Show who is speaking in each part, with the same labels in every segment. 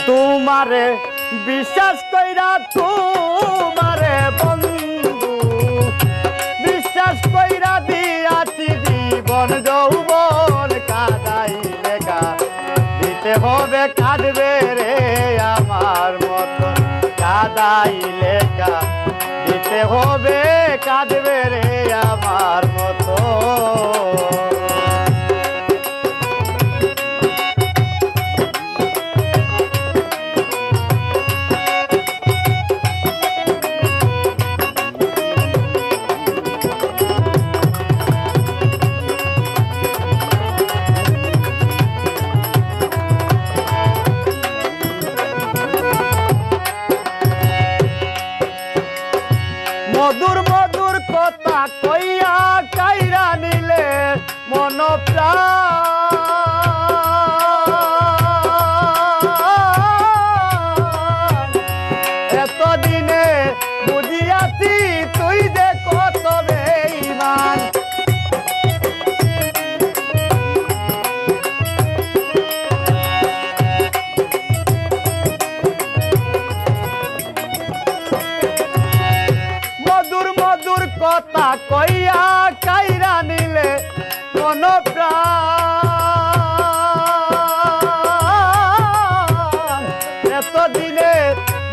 Speaker 1: তোমারে বিশ্বাস কইরা তোমারে বন্ধু বিশ্বাস কইরা দিয়াছি জীবন যৌবন কাঁদাইলে দিতে হবে কাঁদবে রে আমার মতো কাঁদাইলে দিতে হবে কাঁদবে রে আমার মতো মধুর মধুর কথা কইয়া কাইরা নিলে মন প্রাণ এতদিনে বুঝিয়াছি তুই যে কত বেঈমান মধুর কথা কইয়া কাইরা নিলে কোন প্রাণ এতদিনে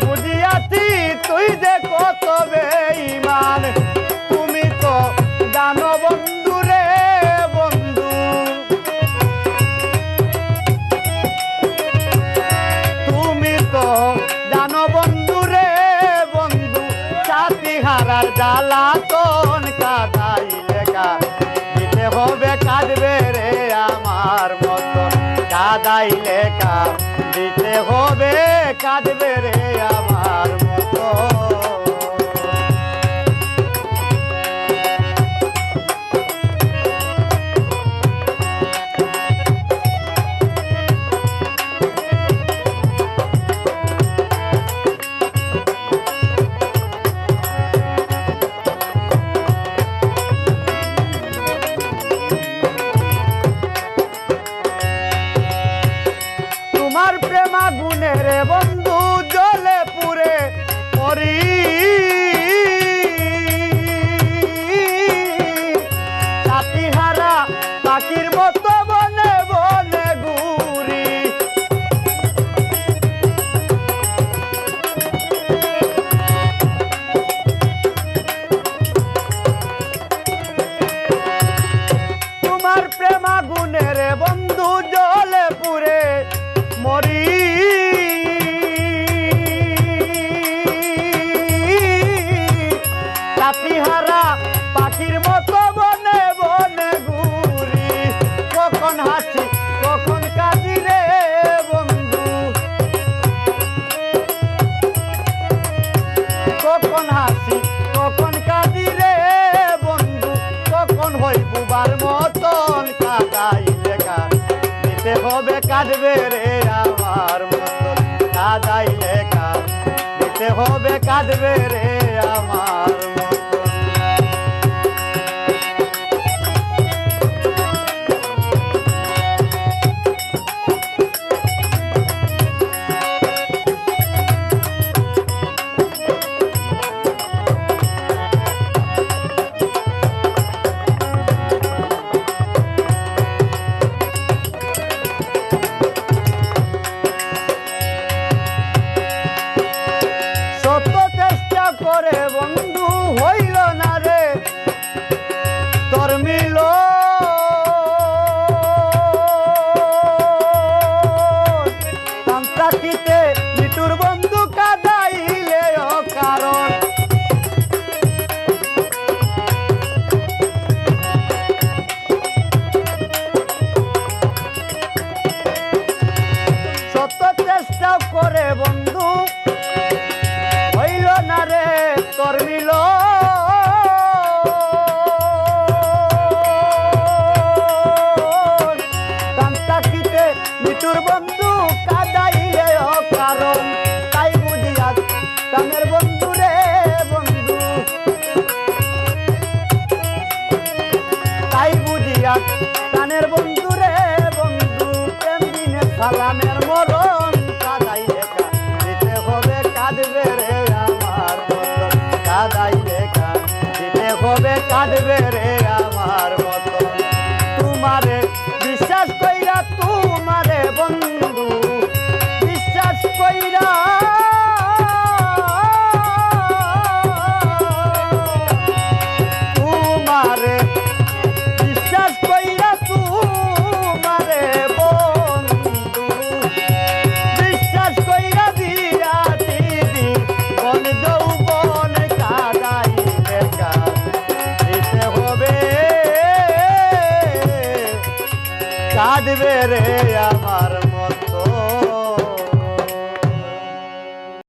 Speaker 1: বুঝিয়াছি তুই যে কত বেঈমান তুমি তো জানো বন্ধু রে বন্ধু তুমি তো জানো বন্ধু রে বন্ধু সাথী হারার জ্বালাতন কাঁদাইলে দিতে হবে কাঁদবে রে আমার মতো কাঁদাইলে দিতে হবে কাঁদবে রে আমার মতো তোমার প্রেমা গুনে রে বন্ধু জলে পুরে মরি সাথী হারা পাখির মতো বনে বনে ঘুরি তোমার প্রেমা গুনে রে বন্ধু জলে পুরে মরি সাথীহারা পাখির মতো বনে বনে ঘুরি কখন হাসি কখন কাঁদি রে বন্ধু কখন হাসি কখন কাঁদি রে বন্ধু কখন হই বুবার মতন কাঁদাইলে দিতে হবে কাঁদবে রে আমার মতো কাঁদাইলে দিতে হবে কাঁদবে রে আমার মতো করে বন্ধু হইল না রে তোর মিল তাকিতে মিটুর বন্ধু কাঁদাইলে কারণ শত চেষ্টা করে বন্ধু হইল না রে তোর মিল তাকিতে মিটুর বন্ধু কাঁদাইলে কারণ তাই বুঝিয়া কামের বন্ধু রে বন্ধু তাই বুঝিয়া কানের বন্ধু রে বন্ধু প্রেম দিনে সালামের মরণ কাঁদাইলে কাঁদবে রে আমার মতো তোমারে বিশ্বাস কইরা তোমারে বন্ধু বিশ্বাস কইরা তোমারে বিশ্বাস কইরা তোমারে বন্ধু বিশ্বাস কইরা দিয়া দিদি বন যৌবন কাদাইলে কাঁদিতে হবে কাঁদবে রে আমার